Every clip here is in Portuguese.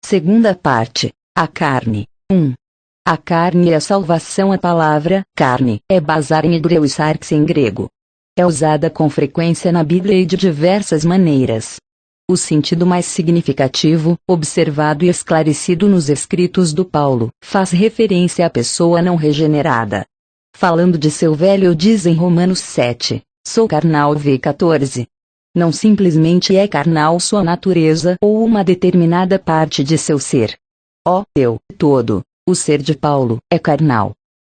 Segunda parte. A carne. 1. A carne é a salvação. A palavra carne é basar em hebreu e sarx em grego. É usada com frequência na Bíblia e de diversas maneiras. O sentido mais significativo, observado e esclarecido nos escritos do Paulo, faz referência à pessoa não regenerada. Falando de seu velho, diz em Romanos 7, sou carnal. v 14. Não simplesmente é carnal sua natureza ou uma determinada parte de seu ser. Todo, o ser de Paulo, é carnal.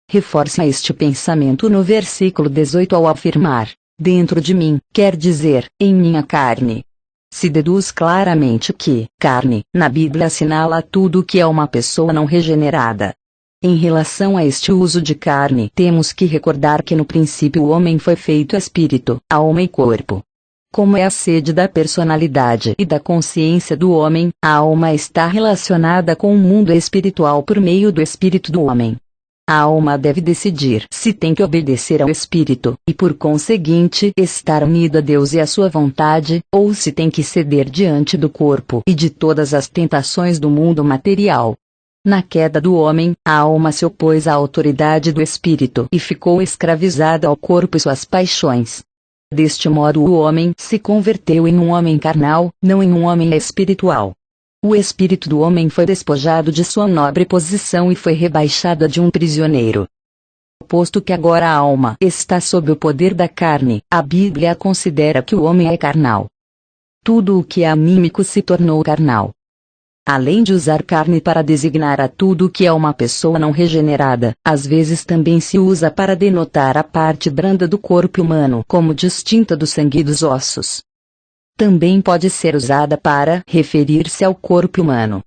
Reforça este pensamento no versículo 18 ao afirmar, dentro de mim, quer dizer, em minha carne. Se deduz claramente que carne, na Bíblia, assinala tudo o que é uma pessoa não regenerada. Em relação a este uso de carne, temos que recordar que no princípio o homem foi feito espírito, alma e corpo. Como é a sede da personalidade e da consciência do homem, a alma está relacionada com o mundo espiritual por meio do espírito do homem. A alma deve decidir se tem que obedecer ao espírito, e por conseguinte estar unida a Deus e à sua vontade, ou se tem que ceder diante do corpo e de todas as tentações do mundo material. Na queda do homem, a alma se opôs à autoridade do espírito e ficou escravizada ao corpo e suas paixões. Deste modo o homem se converteu em um homem carnal, não em um homem espiritual. O espírito do homem foi despojado de sua nobre posição e foi rebaixado a de um prisioneiro. Posto que agora a alma está sob o poder da carne, a Bíblia considera que o homem é carnal. Tudo o que é anímico se tornou carnal. Além de usar carne para designar a tudo o que é uma pessoa não regenerada, às vezes também se usa para denotar a parte branda do corpo humano como distinta do sangue e dos ossos. Também pode ser usada para referir-se ao corpo humano.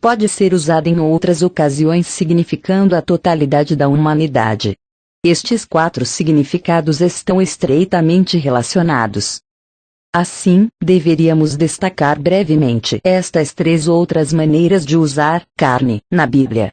Pode ser usada em outras ocasiões significando a totalidade da humanidade. Estes 4 significados estão estreitamente relacionados. Assim, deveríamos destacar brevemente estas 3 outras maneiras de usar carne na Bíblia.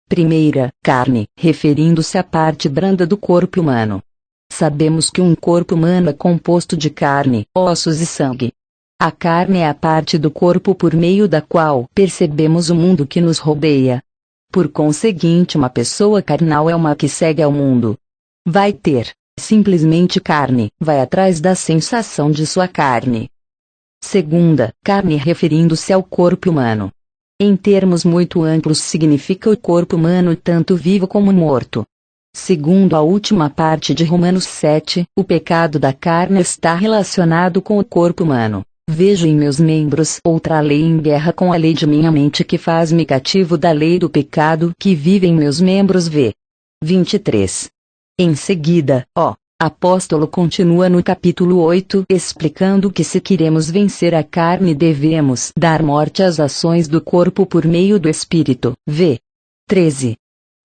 Primeira, carne, referindo-se à parte branda do corpo humano. Sabemos que um corpo humano é composto de carne, ossos e sangue. A carne é a parte do corpo por meio da qual percebemos o mundo que nos rodeia. Por conseguinte, uma pessoa carnal é uma que segue ao mundo. Vai ter simplesmente carne, vai atrás da sensação de sua carne. Segunda, carne referindo-se ao corpo humano. Em termos muito amplos significa o corpo humano tanto vivo como morto. Segundo a última parte de Romanos 7, o pecado da carne está relacionado com o corpo humano. Vejo em meus membros outra lei em guerra com a lei de minha mente que faz-me cativo da lei do pecado que vive em meus membros. V. 23. Em seguida, apóstolo continua no capítulo 8 explicando que se queremos vencer a carne devemos dar morte às ações do corpo por meio do espírito. V. 13.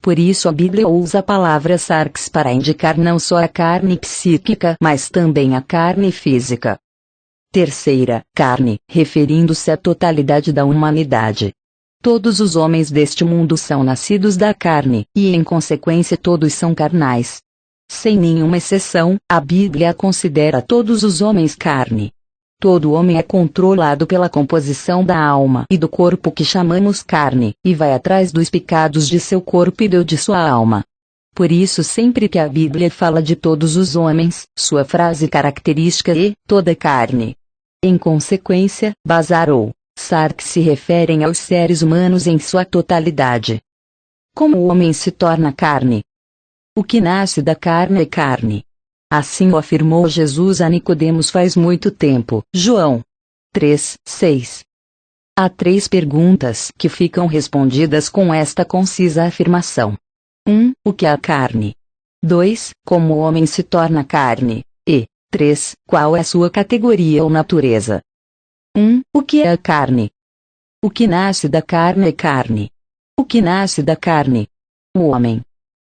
Por isso a Bíblia usa a palavra sarx para indicar não só a carne psíquica, mas também a carne física. Terceira, carne, referindo-se à totalidade da humanidade. Todos os homens deste mundo são nascidos da carne, e em consequência todos são carnais. Sem nenhuma exceção, a Bíblia considera todos os homens carne. Todo homem é controlado pela composição da alma e do corpo que chamamos carne, e vai atrás dos pecados de seu corpo e de sua alma. Por isso sempre que a Bíblia fala de todos os homens, sua frase característica é toda carne. Em consequência, basar ou sarx se referem aos seres humanos em sua totalidade. Como o homem se torna carne? O que nasce da carne é carne. Assim o afirmou Jesus a Nicodemos faz muito tempo. João 3:6. Há 3 perguntas que ficam respondidas com esta concisa afirmação. 1. O que é a carne? 2. Como o homem se torna carne? E 3. Qual é sua categoria ou natureza? 1. O que é a carne? O que nasce da carne é carne. O que nasce da carne? O homem.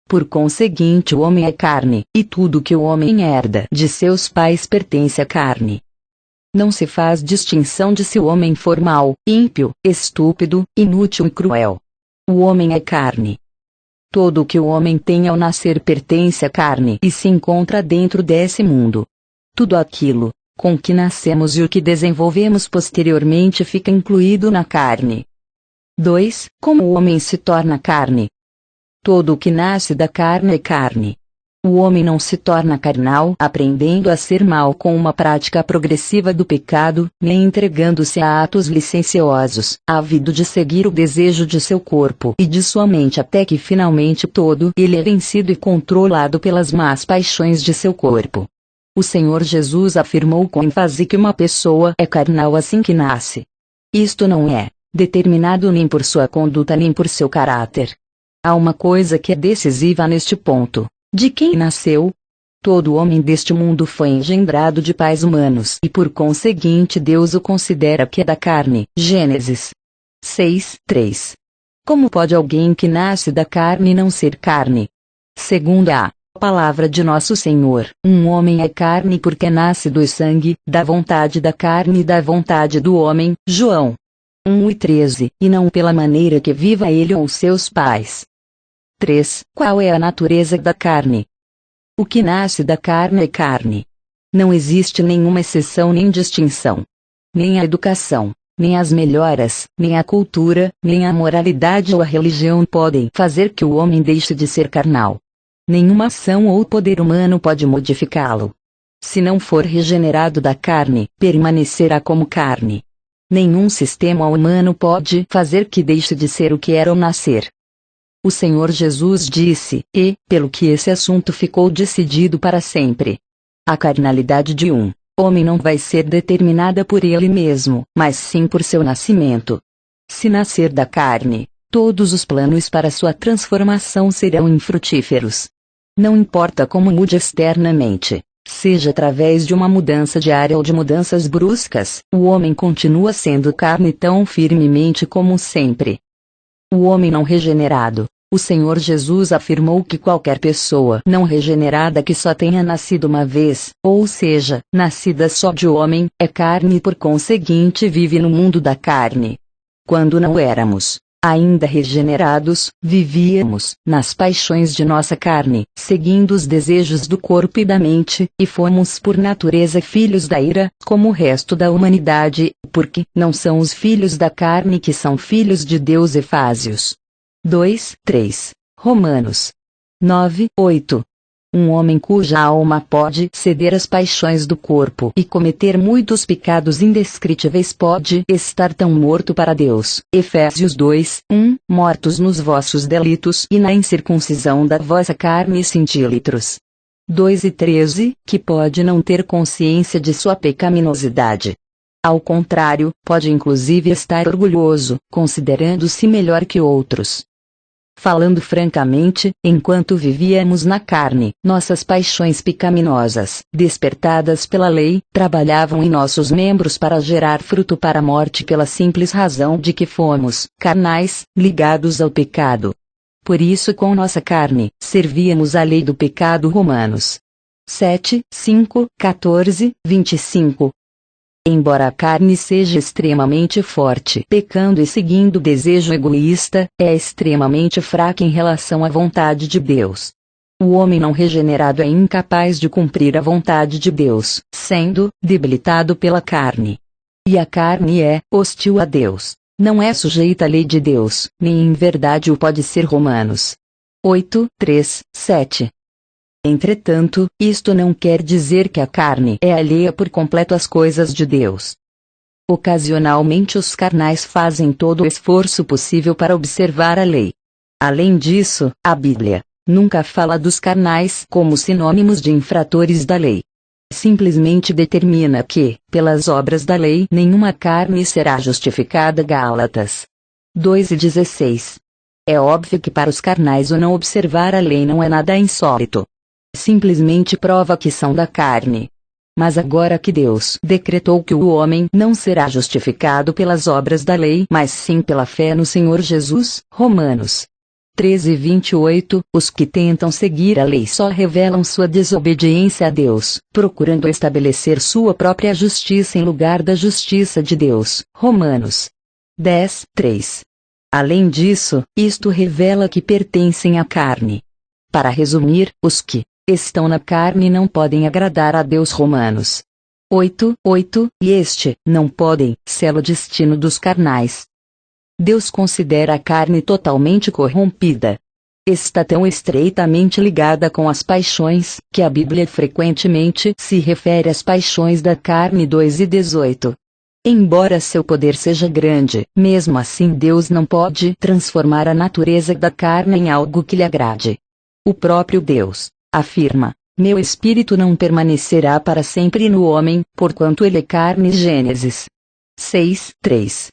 Por conseguinte o homem é carne, e tudo que o homem herda de seus pais pertence à carne. Não se faz distinção de se o homem for mau, ímpio, estúpido, inútil e cruel. O homem é carne. Tudo o que o homem tem ao nascer pertence à carne e se encontra dentro desse mundo. Tudo aquilo com que nascemos e o que desenvolvemos posteriormente fica incluído na carne. 2. Como o homem se torna carne. Todo o que nasce da carne é carne. O homem não se torna carnal aprendendo a ser mau com uma prática progressiva do pecado, nem entregando-se a atos licenciosos, ávido de seguir o desejo de seu corpo e de sua mente até que finalmente todo ele é vencido e controlado pelas más paixões de seu corpo. O Senhor Jesus afirmou com ênfase que uma pessoa é carnal assim que nasce. Isto não é determinado nem por sua conduta nem por seu caráter. Há uma coisa que é decisiva neste ponto. De quem nasceu? Todo homem deste mundo foi engendrado de pais humanos e por conseguinte Deus o considera que é da carne. Gênesis 6:3. Como pode alguém que nasce da carne não ser carne? Segundo a palavra de nosso Senhor, um homem é carne porque nasce do sangue, da vontade da carne e da vontade do homem. João 1:13, e não pela maneira que viva ele ou seus pais. 3. Qual é a natureza da carne? O que nasce da carne é carne. Não existe nenhuma exceção nem distinção. Nem a educação, nem as melhoras, nem a cultura, nem a moralidade ou a religião podem fazer que o homem deixe de ser carnal. Nenhuma ação ou poder humano pode modificá-lo. Se não for regenerado da carne, permanecerá como carne. Nenhum sistema humano pode fazer que deixe de ser o que era ao nascer. O Senhor Jesus disse, e, pelo que esse assunto ficou decidido para sempre. A carnalidade de um homem não vai ser determinada por ele mesmo, mas sim por seu nascimento. Se nascer da carne, todos os planos para sua transformação serão infrutíferos. Não importa como mude externamente, seja através de uma mudança diária ou de mudanças bruscas, o homem continua sendo carne tão firmemente como sempre. O homem não regenerado. O Senhor Jesus afirmou que qualquer pessoa não regenerada que só tenha nascido uma vez, ou seja, nascida só de homem, é carne e por conseguinte vive no mundo da carne. Quando não éramos ainda regenerados, vivíamos nas paixões de nossa carne, seguindo os desejos do corpo e da mente, e fomos por natureza filhos da ira, como o resto da humanidade, porque não são os filhos da carne que são filhos de Deus. Efésios 2:3. Romanos 9:8. Um homem cuja alma pode ceder às paixões do corpo e cometer muitos pecados indescritíveis pode estar tão morto para Deus. Efésios 2:1. Mortos nos vossos delitos e na incircuncisão da vossa carne centímetros. 2:13, que pode não ter consciência de sua pecaminosidade. Ao contrário, pode inclusive estar orgulhoso, considerando-se melhor que outros. Falando francamente, enquanto vivíamos na carne, nossas paixões pecaminosas, despertadas pela lei, trabalhavam em nossos membros para gerar fruto para a morte pela simples razão de que fomos carnais, ligados ao pecado. Por isso com nossa carne, servíamos à lei do pecado. Romanos 7:5, 14, 25. Embora a carne seja extremamente forte, pecando e seguindo o desejo egoísta, é extremamente fraca em relação à vontade de Deus. O homem não regenerado é incapaz de cumprir a vontade de Deus, sendo debilitado pela carne. E a carne é hostil a Deus, não é sujeita à lei de Deus, nem em verdade o pode ser. Romanos 8:3, 7. Entretanto, isto não quer dizer que a carne é alheia por completo às coisas de Deus. Ocasionalmente os carnais fazem todo o esforço possível para observar a lei. Além disso, a Bíblia nunca fala dos carnais como sinônimos de infratores da lei. Simplesmente determina que, pelas obras da lei, nenhuma carne será justificada. Gálatas 2:16. É óbvio que para os carnais o não observar a lei não é nada insólito. Simplesmente prova que são da carne. Mas agora que Deus decretou que o homem não será justificado pelas obras da lei, mas sim pela fé no Senhor Jesus, Romanos 13:28, os que tentam seguir a lei só revelam sua desobediência a Deus, procurando estabelecer sua própria justiça em lugar da justiça de Deus, Romanos 10:3. Além disso, isto revela que pertencem à carne. Para resumir, os que estão na carne não podem agradar a Deus. Romanos 8:8, e este, não podem, selo destino dos carnais. Deus considera a carne totalmente corrompida. Está tão estreitamente ligada com as paixões, que a Bíblia frequentemente se refere às paixões da carne 2:18. Embora seu poder seja grande, mesmo assim Deus não pode transformar a natureza da carne em algo que lhe agrade. O próprio Deus afirma: meu espírito não permanecerá para sempre no homem, porquanto ele é carne. Gênesis 6:3.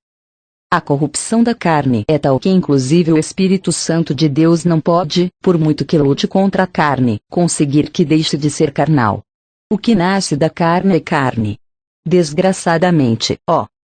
A corrupção da carne é tal que inclusive o Espírito Santo de Deus não pode, por muito que lute contra a carne, conseguir que deixe de ser carnal. O que nasce da carne é carne. Desgraçadamente,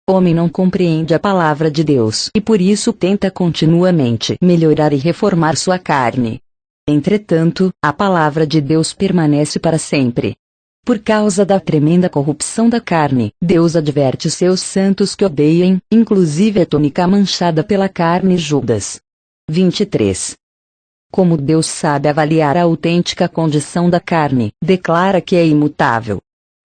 homem não compreende a palavra de Deus e por isso tenta continuamente melhorar e reformar sua carne. Entretanto, a palavra de Deus permanece para sempre. Por causa da tremenda corrupção da carne, Deus adverte seus santos que odeiem, inclusive a túnica manchada pela carne. Judas 23. Como Deus sabe avaliar a autêntica condição da carne, declara que é imutável.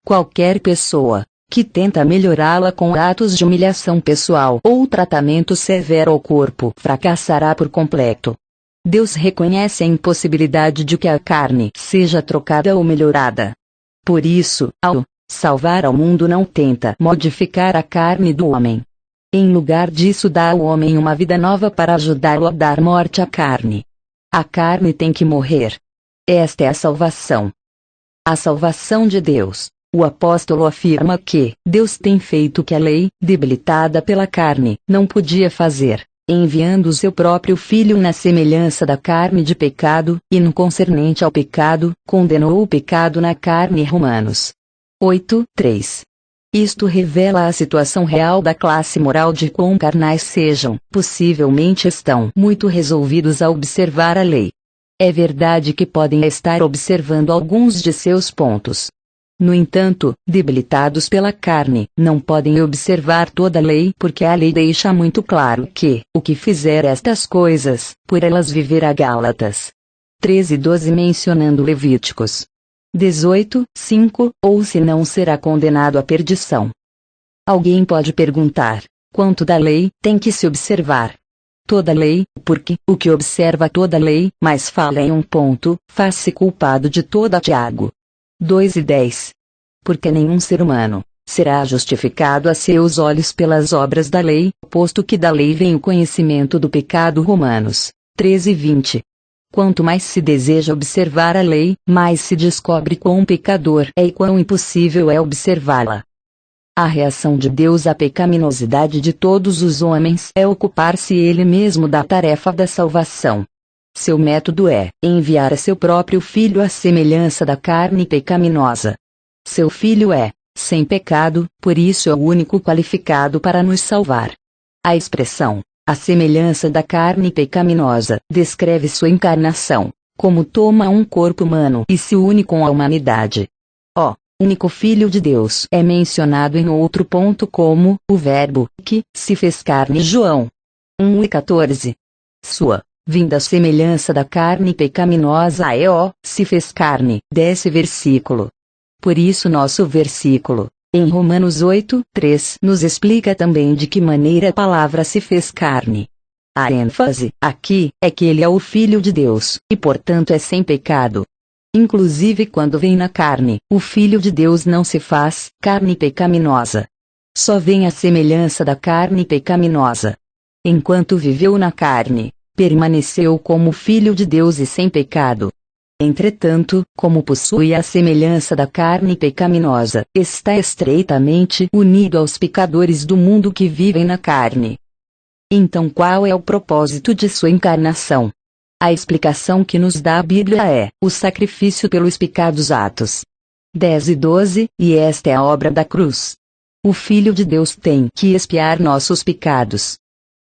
Qualquer pessoa que tenta melhorá-la com atos de humilhação pessoal ou tratamento severo ao corpo fracassará por completo. Deus reconhece a impossibilidade de que a carne seja trocada ou melhorada. Por isso, ao salvar ao mundo não tenta modificar a carne do homem. Em lugar disso dá ao homem uma vida nova para ajudá-lo a dar morte à carne. A carne tem que morrer. Esta é a salvação. A salvação de Deus. O apóstolo afirma que Deus tem feito o que a lei, debilitada pela carne, não podia fazer, enviando o seu próprio Filho na semelhança da carne de pecado, e no concernente ao pecado, condenou o pecado na carne. Romanos 8:3. Isto revela a situação real da classe moral de quão carnais sejam, possivelmente estão muito resolvidos a observar a lei. É verdade que podem estar observando alguns de seus pontos. No entanto, debilitados pela carne, não podem observar toda a lei porque a lei deixa muito claro que, o que fizer estas coisas, por elas viverá. Gálatas 13:12 mencionando Levíticos 18:5, ou se não será condenado à perdição. Alguém pode perguntar, quanto da lei tem que se observar? Toda a lei, porque o que observa toda a lei, mas fala em um ponto, faz-se culpado de toda. Tiago 2:10. Porque nenhum ser humano será justificado a seus olhos pelas obras da lei, posto que da lei vem o conhecimento do pecado. Romanos 13:20. Quanto mais se deseja observar a lei, mais se descobre quão pecador é e quão impossível é observá-la. A reação de Deus à pecaminosidade de todos os homens é ocupar-se ele mesmo da tarefa da salvação. Seu método é enviar a seu próprio Filho à semelhança da carne pecaminosa. Seu Filho é, sem pecado, por isso é o único qualificado para nos salvar. A expressão, a semelhança da carne pecaminosa, descreve sua encarnação, como toma um corpo humano e se une com a humanidade. O único Filho de Deus é mencionado em outro ponto como o Verbo que se fez carne. João 1:14. Sua vinda à semelhança da carne pecaminosa se fez carne. Desse versículo. Por isso nosso versículo, em Romanos 8:3, nos explica também de que maneira a palavra se fez carne. A ênfase, aqui, é que ele é o Filho de Deus, e portanto é sem pecado. Inclusive quando vem na carne, o Filho de Deus não se faz carne pecaminosa. Só vem a semelhança da carne pecaminosa. Enquanto viveu na carne, permaneceu como Filho de Deus e sem pecado. Entretanto, como possui a semelhança da carne pecaminosa, está estreitamente unido aos pecadores do mundo que vivem na carne. Então qual é o propósito de sua encarnação? A explicação que nos dá a Bíblia é o sacrifício pelos pecados. Atos 10:12, e esta é a obra da cruz. O Filho de Deus tem que expiar nossos pecados.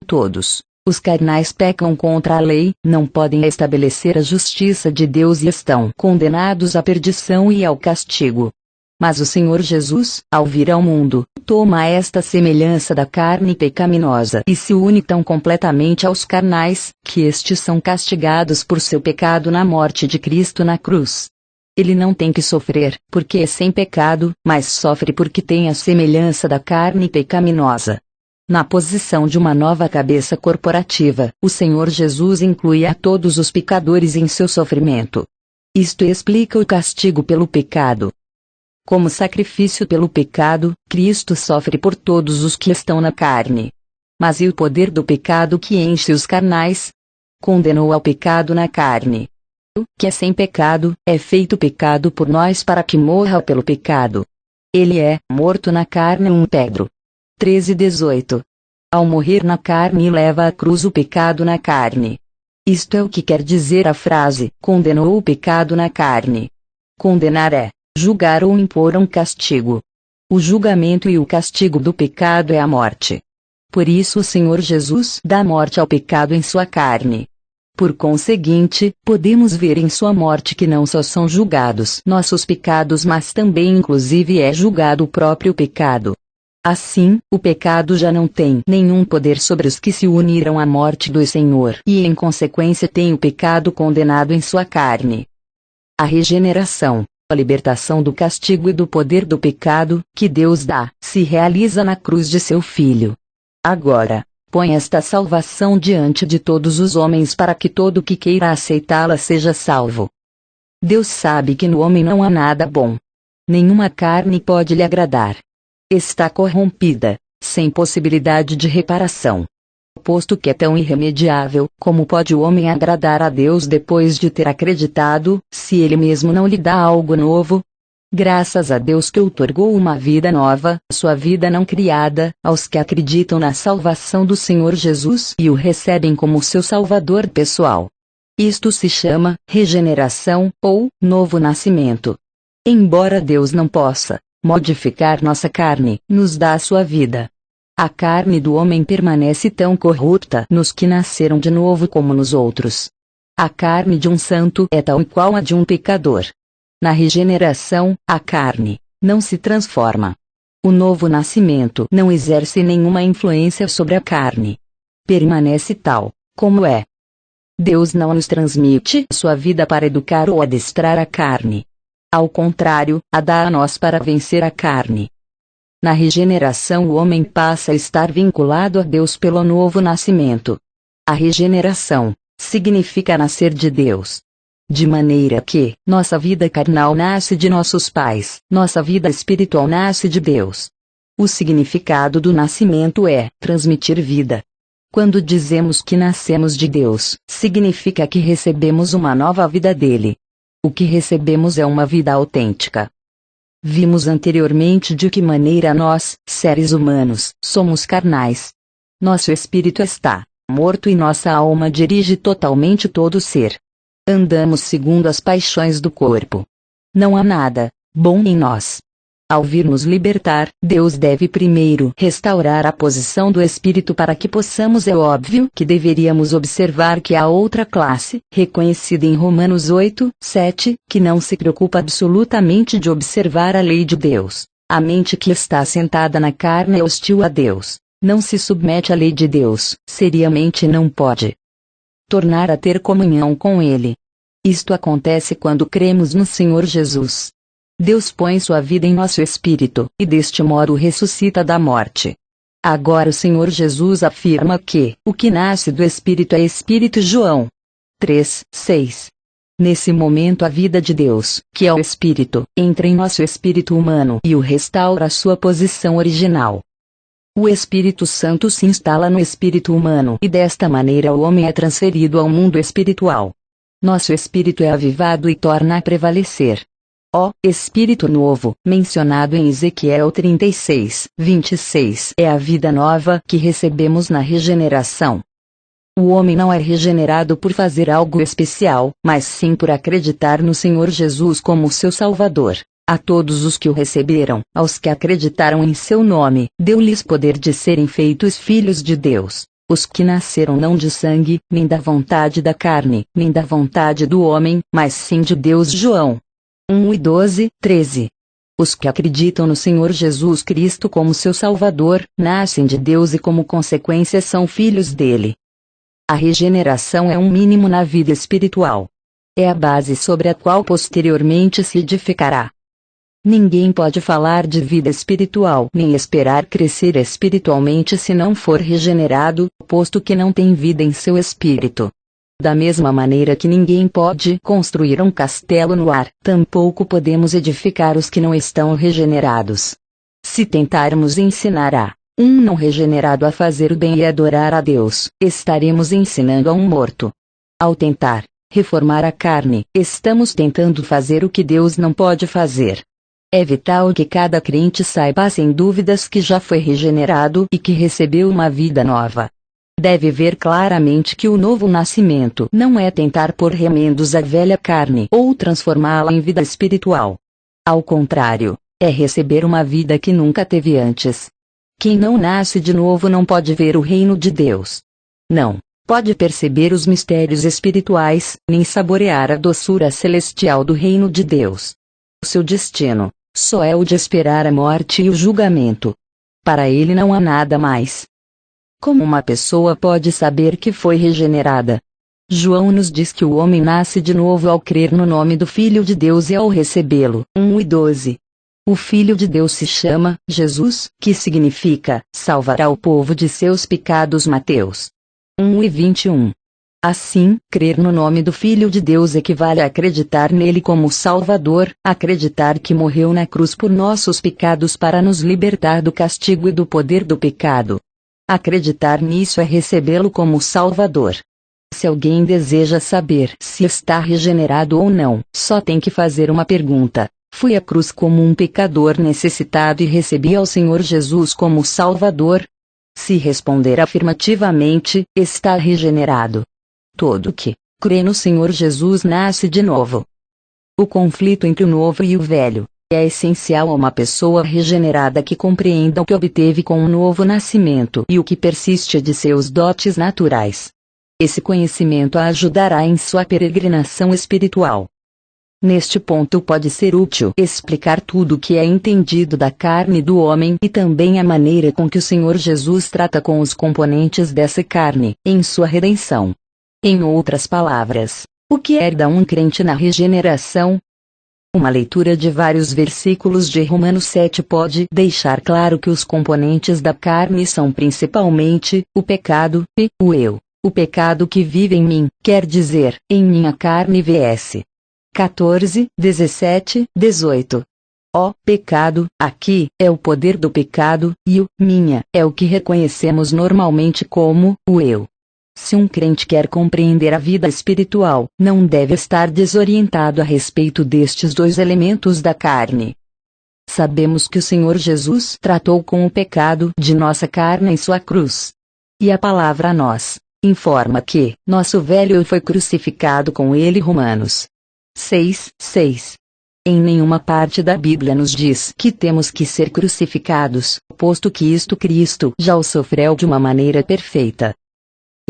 Todos os carnais pecam contra a lei, não podem estabelecer a justiça de Deus e estão condenados à perdição e ao castigo. Mas o Senhor Jesus, ao vir ao mundo, toma esta semelhança da carne pecaminosa e se une tão completamente aos carnais, que estes são castigados por seu pecado na morte de Cristo na cruz. Ele não tem que sofrer, porque é sem pecado, mas sofre porque tem a semelhança da carne pecaminosa. Na posição de uma nova cabeça corporativa, o Senhor Jesus inclui a todos os pecadores em seu sofrimento. Isto explica o castigo pelo pecado. Como sacrifício pelo pecado, Cristo sofre por todos os que estão na carne. Mas e o poder do pecado que enche os carnais? Condenou ao pecado na carne. O que é sem pecado, é feito pecado por nós para que morra pelo pecado. Ele é morto na carne. 1 Pedro 13:18. Ao morrer na carne leva à cruz o pecado na carne. Isto é o que quer dizer a frase, condenou o pecado na carne. Condenar é julgar ou impor um castigo. O julgamento e o castigo do pecado é a morte. Por isso o Senhor Jesus dá morte ao pecado em sua carne. Por conseguinte, podemos ver em sua morte que não só são julgados nossos pecados, mas também inclusive é julgado o próprio pecado. Assim, o pecado já não tem nenhum poder sobre os que se uniram à morte do Senhor e em consequência tem o pecado condenado em sua carne. A regeneração, a libertação do castigo e do poder do pecado, que Deus dá, se realiza na cruz de seu Filho. Agora, põe esta salvação diante de todos os homens para que todo que queira aceitá-la seja salvo. Deus sabe que no homem não há nada bom. Nenhuma carne pode lhe agradar. Está corrompida, sem possibilidade de reparação. Posto que é tão irremediável, como pode o homem agradar a Deus depois de ter acreditado, se ele mesmo não lhe dá algo novo? Graças a Deus que outorgou uma vida nova, sua vida não criada, aos que acreditam na salvação do Senhor Jesus e o recebem como seu Salvador pessoal. Isto se chama regeneração, ou novo nascimento. Embora Deus não possa modificar nossa carne, nos dá a sua vida. A carne do homem permanece tão corrupta nos que nasceram de novo como nos outros. A carne de um santo é tal qual a de um pecador. Na regeneração, a carne não se transforma. O novo nascimento não exerce nenhuma influência sobre a carne. Permanece tal como é. Deus não nos transmite sua vida para educar ou adestrar a carne. Ao contrário, a dá a nós para vencer a carne. Na regeneração o homem passa a estar vinculado a Deus pelo novo nascimento. A regeneração significa nascer de Deus. De maneira que, nossa vida carnal nasce de nossos pais, nossa vida espiritual nasce de Deus. O significado do nascimento é transmitir vida. Quando dizemos que nascemos de Deus, significa que recebemos uma nova vida dele. O que recebemos é uma vida autêntica. Vimos anteriormente de que maneira nós, seres humanos, somos carnais. Nosso espírito está morto e nossa alma dirige totalmente todo o ser. Andamos segundo as paixões do corpo. Não há nada bom em nós. Ao vir nos libertar, Deus deve primeiro restaurar a posição do espírito para que possamos. É óbvio que deveríamos observar que há outra classe, reconhecida em Romanos 8:7, que não se preocupa absolutamente de observar a lei de Deus. A mente que está sentada na carne é hostil a Deus. Não se submete à lei de Deus, seriamente não pode tornar a ter comunhão com Ele. Isto acontece quando cremos no Senhor Jesus. Deus põe sua vida em nosso espírito, e deste modo ressuscita da morte. Agora o Senhor Jesus afirma que o que nasce do Espírito é Espírito. João 3:6. Nesse momento a vida de Deus, que é o Espírito, entra em nosso espírito humano e o restaura à sua posição original. O Espírito Santo se instala no espírito humano e desta maneira o homem é transferido ao mundo espiritual. Nosso espírito é avivado e torna a prevalecer. O Espírito Novo, mencionado em Ezequiel 36:26, é a vida nova que recebemos na regeneração. O homem não é regenerado por fazer algo especial, mas sim por acreditar no Senhor Jesus como seu Salvador. A todos os que o receberam, aos que acreditaram em seu nome, deu-lhes poder de serem feitos filhos de Deus. Os que nasceram não de sangue, nem da vontade da carne, nem da vontade do homem, mas sim de Deus. João 1:12-13. Os que acreditam no Senhor Jesus Cristo como seu Salvador, nascem de Deus e como consequência são filhos dele. A regeneração é um mínimo na vida espiritual. É a base sobre a qual posteriormente se edificará. Ninguém pode falar de vida espiritual nem esperar crescer espiritualmente se não for regenerado, posto que não tem vida em seu espírito. Da mesma maneira que ninguém pode construir um castelo no ar, tampouco podemos edificar os que não estão regenerados. Se tentarmos ensinar a um não regenerado a fazer o bem e adorar a Deus, estaremos ensinando a um morto. Ao tentar reformar a carne, estamos tentando fazer o que Deus não pode fazer. É vital que cada crente saiba sem dúvidas que já foi regenerado e que recebeu uma vida nova. Deve ver claramente que o novo nascimento não é tentar pôr remendos à velha carne ou transformá-la em vida espiritual. Ao contrário, é receber uma vida que nunca teve antes. Quem não nasce de novo não pode ver o reino de Deus. Não pode perceber os mistérios espirituais, nem saborear a doçura celestial do reino de Deus. O seu destino só é o de esperar a morte e o julgamento. Para ele não há nada mais. Como uma pessoa pode saber que foi regenerada? João nos diz que o homem nasce de novo ao crer no nome do Filho de Deus e ao recebê-lo. 1:12. O Filho de Deus se chama Jesus, que significa salvará o povo de seus pecados. Mateus 1:21. Assim, crer no nome do Filho de Deus equivale a acreditar nele como Salvador, acreditar que morreu na cruz por nossos pecados para nos libertar do castigo e do poder do pecado. Acreditar nisso é recebê-lo como Salvador. Se alguém deseja saber se está regenerado ou não, só tem que fazer uma pergunta: fui à cruz como um pecador necessitado e recebi ao Senhor Jesus como Salvador? Se responder afirmativamente, está regenerado. Todo que crê no Senhor Jesus nasce de novo. O conflito entre o novo e o velho é essencial a uma pessoa regenerada que compreenda o que obteve com o novo nascimento e o que persiste de seus dotes naturais. Esse conhecimento a ajudará em sua peregrinação espiritual. Neste ponto pode ser útil explicar tudo o que é entendido da carne do homem e também a maneira com que o Senhor Jesus trata com os componentes dessa carne, em sua redenção. Em outras palavras, o que herda um crente na regeneração? Uma leitura de vários versículos de Romanos 7 pode deixar claro que os componentes da carne são principalmente o pecado e o eu. O pecado que vive em mim, quer dizer, em minha carne vs. 14, 17, 18. O pecado, aqui, é o poder do pecado, e o minha é o que reconhecemos normalmente como o eu. Se um crente quer compreender a vida espiritual, não deve estar desorientado a respeito destes dois elementos da carne. Sabemos que o Senhor Jesus tratou com o pecado de nossa carne em sua cruz. E a palavra nós informa que nosso velho eu foi crucificado com ele. Romanos 6:6. Em nenhuma parte da Bíblia nos diz que temos que ser crucificados, posto que isto Cristo já o sofreu de uma maneira perfeita.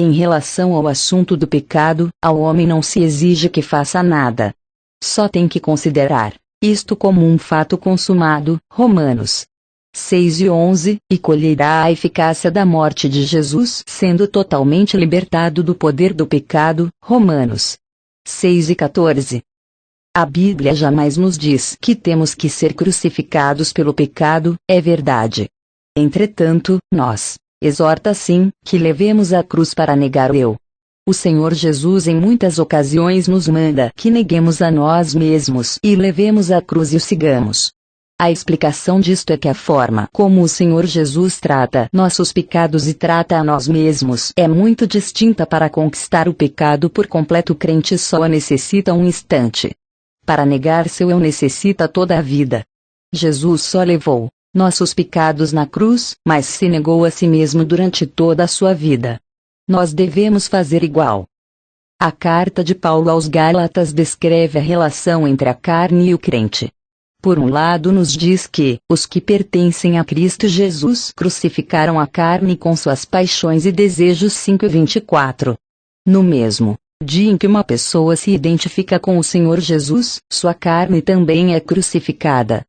Em relação ao assunto do pecado, ao homem não se exige que faça nada. Só tem que considerar isto como um fato consumado, Romanos 6:11, e colherá a eficácia da morte de Jesus sendo totalmente libertado do poder do pecado, Romanos 6:14. A Bíblia jamais nos diz que temos que ser crucificados pelo pecado, é verdade. Entretanto, nós exorta sim, que levemos a cruz para negar o eu. O Senhor Jesus em muitas ocasiões nos manda que neguemos a nós mesmos e levemos a cruz e o sigamos. A explicação disto é que a forma como o Senhor Jesus trata nossos pecados e trata a nós mesmos é muito distinta. Para conquistar o pecado por completo, o crente só necessita um instante. Para negar seu eu necessita toda a vida. Jesus só levou nossos pecados na cruz, mas se negou a si mesmo durante toda a sua vida. Nós devemos fazer igual. A carta de Paulo aos Gálatas descreve a relação entre a carne e o crente. Por um lado nos diz que os que pertencem a Cristo Jesus crucificaram a carne com suas paixões e desejos. 5:24. No mesmo dia em que uma pessoa se identifica com o Senhor Jesus, sua carne também é crucificada.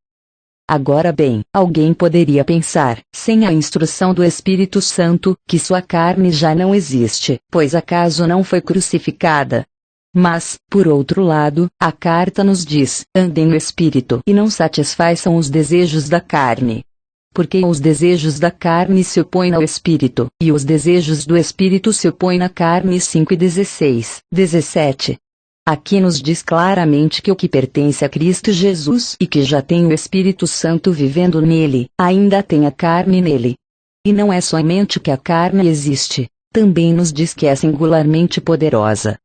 Agora bem, alguém poderia pensar, sem a instrução do Espírito Santo, que sua carne já não existe, pois acaso não foi crucificada? Mas, por outro lado, a carta nos diz: andem no Espírito e não satisfaçam os desejos da carne. Porque os desejos da carne se opõem ao Espírito, e os desejos do Espírito se opõem à carne. 5:16, 17. Aqui nos diz claramente que o que pertence a Cristo Jesus e que já tem o Espírito Santo vivendo nele, ainda tem a carne nele. E não é somente que a carne existe, também nos diz que é singularmente poderosa.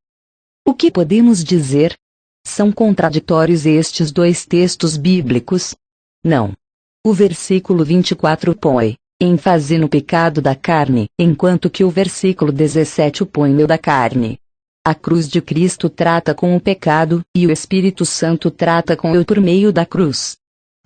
O que podemos dizer? São contraditórios estes dois textos bíblicos? Não. O versículo 24 põe ênfase no pecado da carne, enquanto que o versículo 17 põe no da carne. A cruz de Cristo trata com o pecado, e o Espírito Santo trata com ele por meio da cruz.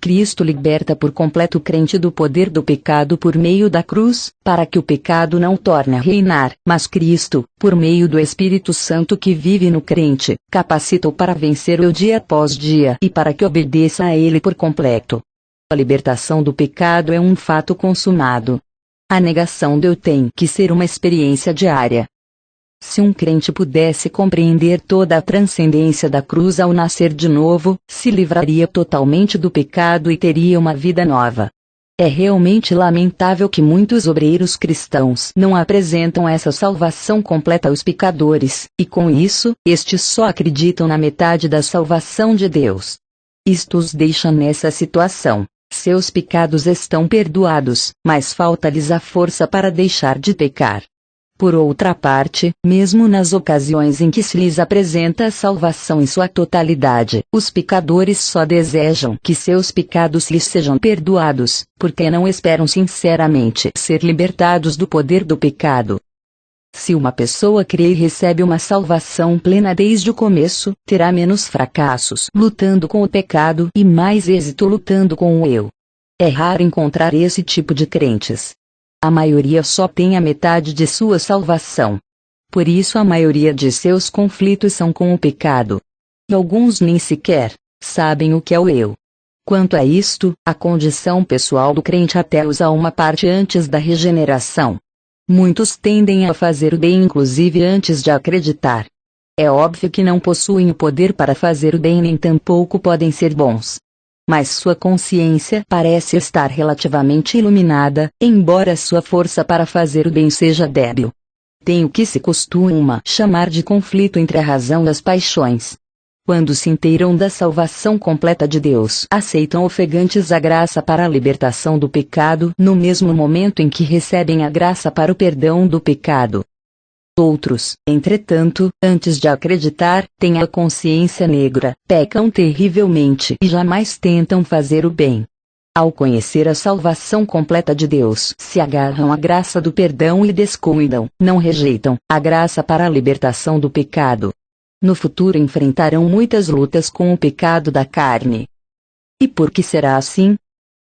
Cristo liberta por completo o crente do poder do pecado por meio da cruz, para que o pecado não torne a reinar, mas Cristo, por meio do Espírito Santo que vive no crente, capacita-o para vencer o dia após dia e para que obedeça a ele por completo. A libertação do pecado é um fato consumado. A negação dele tem que ser uma experiência diária. Se um crente pudesse compreender toda a transcendência da cruz ao nascer de novo, se livraria totalmente do pecado e teria uma vida nova. É realmente lamentável que muitos obreiros cristãos não apresentam essa salvação completa aos pecadores, e com isso, estes só acreditam na metade da salvação de Deus. Isto os deixa nessa situação. Seus pecados estão perdoados, mas falta-lhes a força para deixar de pecar. Por outra parte, mesmo nas ocasiões em que se lhes apresenta a salvação em sua totalidade, os pecadores só desejam que seus pecados lhes sejam perdoados, porque não esperam sinceramente ser libertados do poder do pecado. Se uma pessoa crê e recebe uma salvação plena desde o começo, terá menos fracassos lutando com o pecado e mais êxito lutando com o eu. É raro encontrar esse tipo de crentes. A maioria só tem a metade de sua salvação. Por isso a maioria de seus conflitos são com o pecado. E alguns nem sequer sabem o que é o eu. Quanto a isto, a condição pessoal do crente até usa uma parte antes da regeneração. Muitos tendem a fazer o bem inclusive antes de acreditar. É óbvio que não possuem o poder para fazer o bem nem tampouco podem ser bons. Mas sua consciência parece estar relativamente iluminada, embora sua força para fazer o bem seja débil. Tem o que se costuma chamar de conflito entre a razão e as paixões. Quando se inteiram da salvação completa de Deus, aceitam ofegantes a graça para a libertação do pecado no mesmo momento em que recebem a graça para o perdão do pecado. Outros, entretanto, antes de acreditar, têm a consciência negra, pecam terrivelmente e jamais tentam fazer o bem. Ao conhecer a salvação completa de Deus, se agarram à graça do perdão e descuidam, não rejeitam, a graça para a libertação do pecado. No futuro enfrentarão muitas lutas com o pecado da carne. E por que será assim?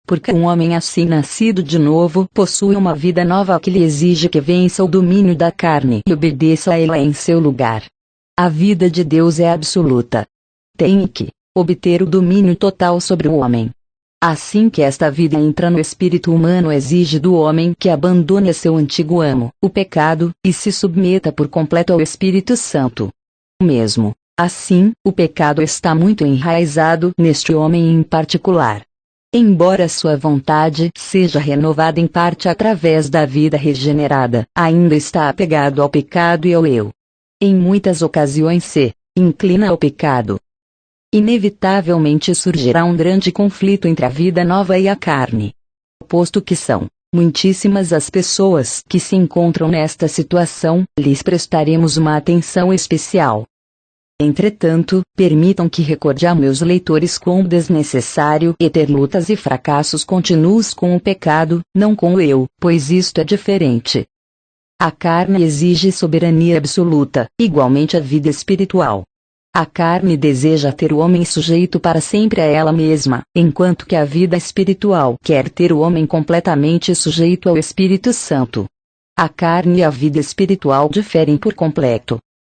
Porque um homem assim nascido de novo possui uma vida nova que lhe exige que vença o domínio da carne e obedeça a ela em seu lugar. A vida de Deus é absoluta. Tem que obter o domínio total sobre o homem. Assim que esta vida entra no espírito humano exige do homem que abandone seu antigo amo, o pecado, e se submeta por completo ao Espírito Santo. Mesmo assim, o pecado está muito enraizado neste homem em particular. Embora sua vontade seja renovada em parte através da vida regenerada, ainda está apegado ao pecado e ao eu. Em muitas ocasiões se inclina ao pecado. Inevitavelmente surgirá um grande conflito entre a vida nova e a carne. Posto que são muitíssimas as pessoas que se encontram nesta situação, lhes prestaremos uma atenção especial. Entretanto, permitam que recorde a meus leitores quão desnecessário é ter lutas e fracassos contínuos com o pecado, não com o eu, pois isto é diferente. A carne exige soberania absoluta, igualmente a vida espiritual. A carne deseja ter o homem sujeito para sempre a ela mesma, enquanto que a vida espiritual quer ter o homem completamente sujeito ao Espírito Santo. A carne e a vida espiritual diferem por completo.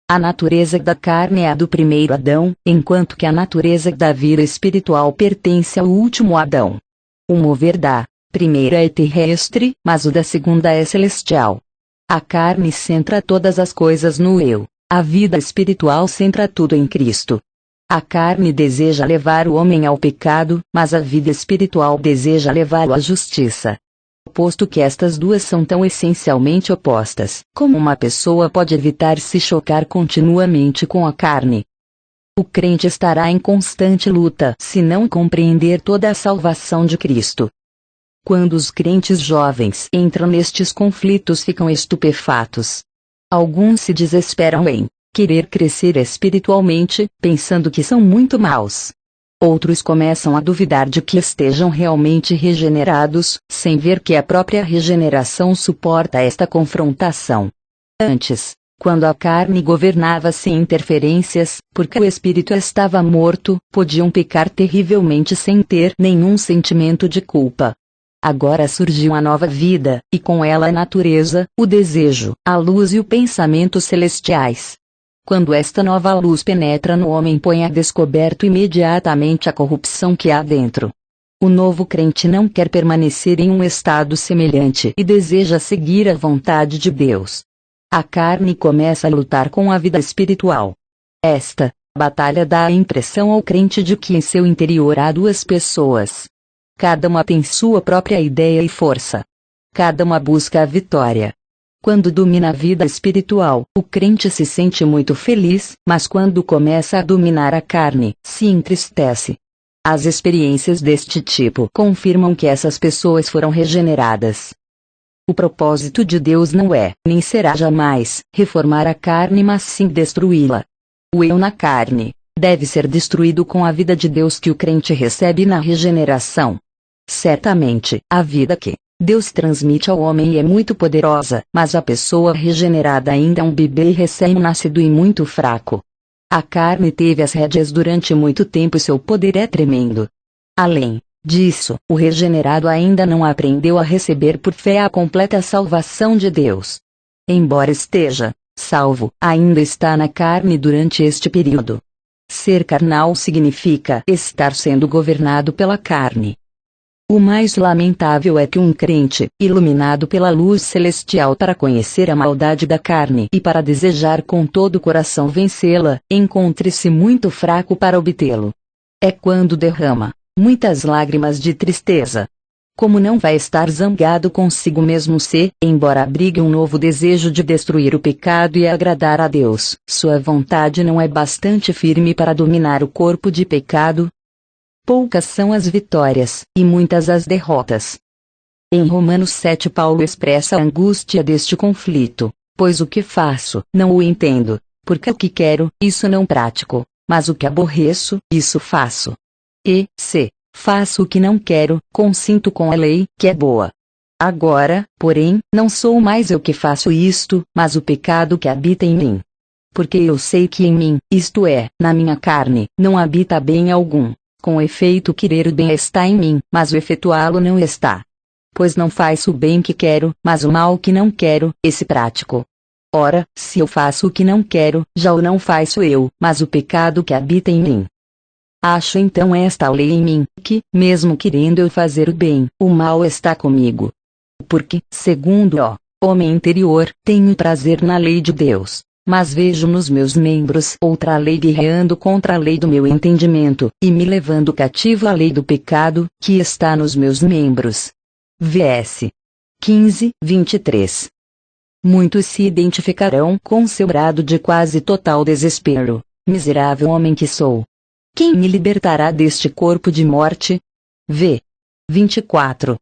A natureza da carne é a do primeiro Adão, enquanto que a natureza da vida espiritual pertence ao último Adão. O mover da primeira é terrestre, mas o da segunda é celestial. A carne centra todas as coisas no eu, A vida espiritual centra tudo em Cristo. A carne deseja levar o homem ao pecado, mas a vida espiritual deseja levá-lo à justiça. Posto que estas duas são tão essencialmente opostas, como uma pessoa pode evitar se chocar continuamente com a carne? O crente estará em constante luta se não compreender toda a salvação de Cristo. Quando os crentes jovens entram nestes conflitos, ficam estupefatos. Alguns se desesperam em querer crescer espiritualmente, pensando que são muito maus. Outros começam a duvidar de que estejam realmente regenerados, sem ver que a própria regeneração suporta esta confrontação. Antes, quando a carne governava sem interferências, porque o espírito estava morto, podiam pecar terrivelmente sem ter nenhum sentimento de culpa. Agora surgiu a nova vida, e com ela a natureza, o desejo, a luz e o pensamento celestiais. Quando esta nova luz penetra no homem, põe a descoberto imediatamente a corrupção que há dentro. O novo crente não quer permanecer em um estado semelhante e deseja seguir a vontade de Deus. A carne começa a lutar com a vida espiritual. Esta batalha dá a impressão ao crente de que em seu interior há duas pessoas. Cada uma tem sua própria ideia e força. Cada uma busca a vitória. Quando domina a vida espiritual, o crente se sente muito feliz, mas quando começa a dominar a carne, se entristece. As experiências deste tipo confirmam que essas pessoas foram regeneradas. O propósito de Deus não é, nem será jamais, reformar a carne, mas sim destruí-la. O eu na carne deve ser destruído com a vida de Deus que o crente recebe na regeneração. Certamente, a vida que Deus transmite ao homem é muito poderosa, mas a pessoa regenerada ainda é um bebê recém-nascido e muito fraco. A carne teve as rédeas durante muito tempo e seu poder é tremendo. Além disso, o regenerado ainda não aprendeu a receber por fé a completa salvação de Deus. Embora esteja salvo, ainda está na carne durante este período. Ser carnal significa estar sendo governado pela carne. O mais lamentável é que um crente, iluminado pela luz celestial para conhecer a maldade da carne e para desejar com todo o coração vencê-la, encontre-se muito fraco para obtê-lo. É quando derrama muitas lágrimas de tristeza. Como não vai estar zangado consigo mesmo se, embora abrigue um novo desejo de destruir o pecado e agradar a Deus, sua vontade não é bastante firme para dominar o corpo de pecado? Poucas são as vitórias, e muitas as derrotas. Em Romanos 7 Paulo expressa a angústia deste conflito, pois o que faço, não o entendo, porque o que quero, isso não pratico, mas o que aborreço, isso faço. E, se faço o que não quero, consinto com a lei, que é boa. Agora, porém, não sou mais eu que faço isto, mas o pecado que habita em mim. Porque eu sei que em mim, isto é, na minha carne, não habita bem algum. Com efeito, querer o bem está em mim, mas o efetuá-lo não está. Pois não faço o bem que quero, mas o mal que não quero, esse prático. Ora, se eu faço o que não quero, já o não faço eu, mas o pecado que habita em mim. Acho então esta lei em mim, que, mesmo querendo eu fazer o bem, o mal está comigo. Porque, segundo o homem interior, tenho prazer na lei de Deus. Mas vejo nos meus membros outra lei guerreando contra a lei do meu entendimento, e me levando cativo à lei do pecado, que está nos meus membros. VS 15:23. Muitos se identificarão com seu grado de quase total desespero. Miserável homem que sou! Quem me libertará deste corpo de morte? V. 24.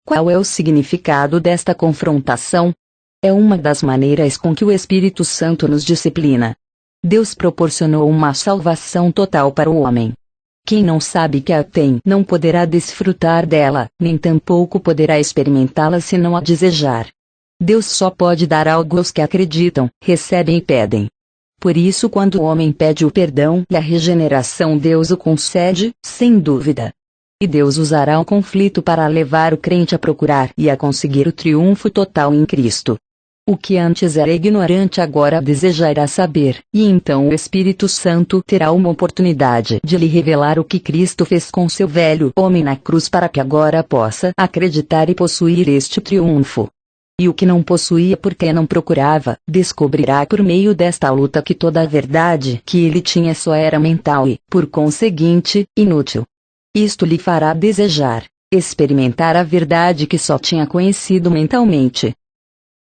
Qual é o significado desta confrontação? É uma das maneiras com que o Espírito Santo nos disciplina. Deus proporcionou uma salvação total para o homem. Quem não sabe que a tem não poderá desfrutar dela, nem tampouco poderá experimentá-la se não a desejar. Deus só pode dar algo aos que acreditam, recebem e pedem. Por isso, quando o homem pede o perdão e a regeneração, Deus o concede, sem dúvida. E Deus usará o conflito para levar o crente a procurar e a conseguir o triunfo total em Cristo. O que antes era ignorante agora desejará saber, e então o Espírito Santo terá uma oportunidade de lhe revelar o que Cristo fez com seu velho homem na cruz para que agora possa acreditar e possuir este triunfo. E o que não possuía porque não procurava, descobrirá por meio desta luta que toda a verdade que ele tinha só era mental e, por conseguinte, inútil. Isto lhe fará desejar experimentar a verdade que só tinha conhecido mentalmente.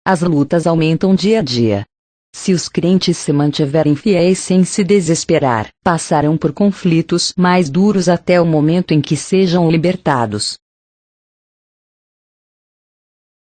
As lutas aumentam dia a dia. Se os crentes se mantiverem fiéis sem se desesperar, passarão por conflitos mais duros até o momento em que sejam libertados.